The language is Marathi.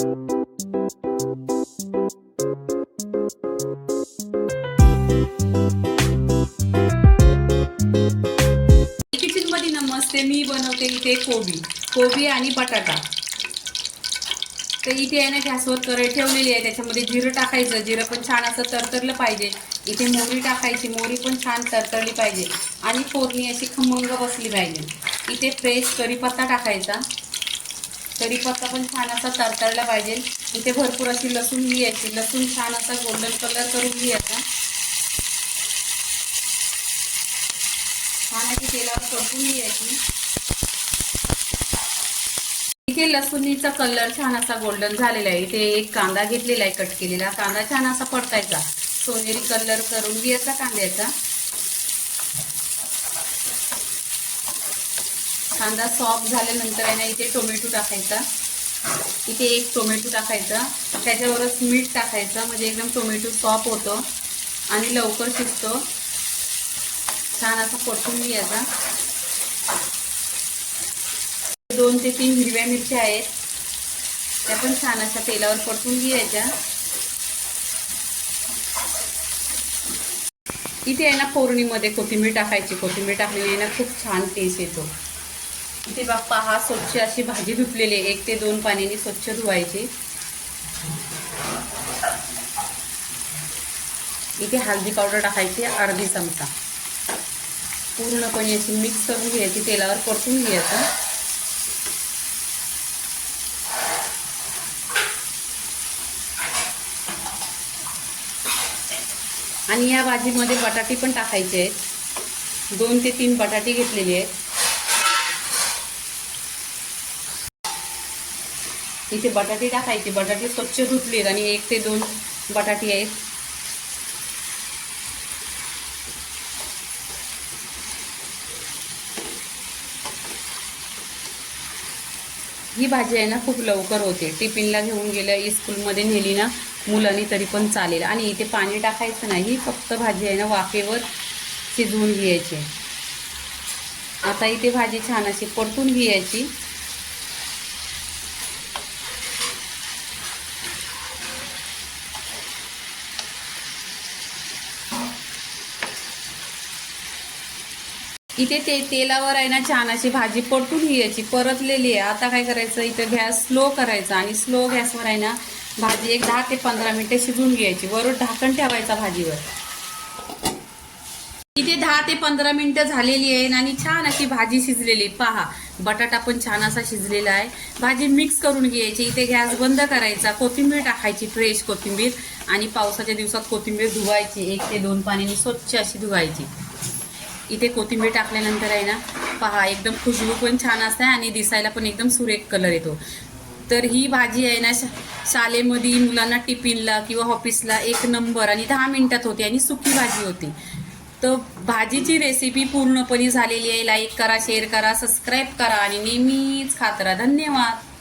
किचन मध्ये नमस्ते. मी बनवते इथे कोबी आणि बटाटा. तर इथे आहे ना गॅसवर कढई ठेवलेली आहे. त्याच्यामध्ये जिरं टाकायचं. जिरं पण छान असं तरतरलं पाहिजे. इथे मोहरी टाकायची. मोहरी पण छान तरतरली पाहिजे आणि फोडणी अशी खमंग बसली पाहिजे. इथे फ्रेश कढीपत्ता टाकायचा. कढीपत्ता पण छान असा तरतरला पाहिजे. इथे भरपूर अशी लसूण घ्यायची. लसूण छान असा गोल्डन कलर करून घ्यायचा. छान अशी तेलावर परतून घ्यायची. इथे लसूणीचा कलर छान असा गोल्डन झालेला आहे. इथे एक कांदा घेतलेला आहे, कट केलेला. कांदा छान असा परतायचा. सोनेरी कलर करून घ्यायचा कांद्याचा. कांदा सॉफ्ट झाल्यानंतर आहे ना इथे टोमॅटो टाकायचा. इथे एक टोमॅटो टाकायचा. त्याच्यावरच मीठ टाकायचं, म्हणजे एकदम टोमॅटो सॉफ्ट होतो आणि लवकर शिजतो. छान असा परतून घ्यायचा. 2 ते 3 हिरव्या मिरच्या आहेत, त्या पण छान अशा तेलावर परतून घ्यायच्या. इथे आहे ना फोडणीमध्ये कोथिंबीर टाकायची. कोथिंबीर टाकलेली आहे ना खूप छान टेस्ट येतो. इथे पहा स्वच्छ अशी भाजी धुतलेली आहे. 1 ते 2 पाण्याने स्वच्छ धुवायची. इथे हळदी पावडर टाकायची अर्धी चमचा. पूर्णपणे अशी मिक्स करून घ्यायची. तेलावर परतून घ्यायचं. आणि या भाजीमध्ये बटाटे पण टाकायचे आहेत. 2 ते 3 बटाटे घेतलेले आहेत. इथे बटाटे टाकायचे. बटाटे स्वच्छ धुतलेत आणि 1 ते 2 बटाटे आहेत. ही भाजी आहे ना खूप लवकर होते. टिफिनला घेऊन गेलं, स्कूलमध्ये नेली ना मुलांनी तरी पण चालेल. आणि इथे पाणी टाकायचं नाही. फक्त भाजी आहे ना वाफेवर शिजवून घ्यायची. आता इथे भाजी छान अशी परतून घ्यायची. इथे तेलावर आहे ना छान अशी भाजी परतून घ्यायची. परतलेली आहे. आता काय करायचं, इथं गॅस स्लो करायचा आणि स्लो गॅसवर आहे ना भाजी एक 10 ते 15 मिनिटे शिजवून घ्यायची. वरून ढाकण ठेवायचा भाजीवर. इथे 10 ते 15 मिनिटं झालेली आहे आणि छान अशी भाजी शिजलेली. पहा बटाटा पण छान असा शिजलेला आहे. भाजी मिक्स करून घ्यायची. इथे गॅस बंद करायचा. कोथिंबीर टाकायची, फ्रेश कोथिंबीर. आणि पावसाच्या दिवसात कोथिंबीर धुवायची. 1 ते 2 पाण्याने स्वच्छ अशी धुवायची. इथे कोथिंबीर टाकल्यानंतर आहे ना पहा एकदम खुशबू पण छान असते आणि दिसायला पण एकदम सुरेख कलर येतो. तर ही भाजी आहे ना शाळेमध्ये मुलांना टिफिनला किंवा ऑफिसला 1 नंबर आणि 10 मिनिटात होते आणि सुकी भाजी होती. तर भाजीची रेसिपी पूर्णपणे झालेली आहे. लाईक करा, शेअर करा, सबस्क्राईब करा आणि नेहमीच खात राहा. धन्यवाद.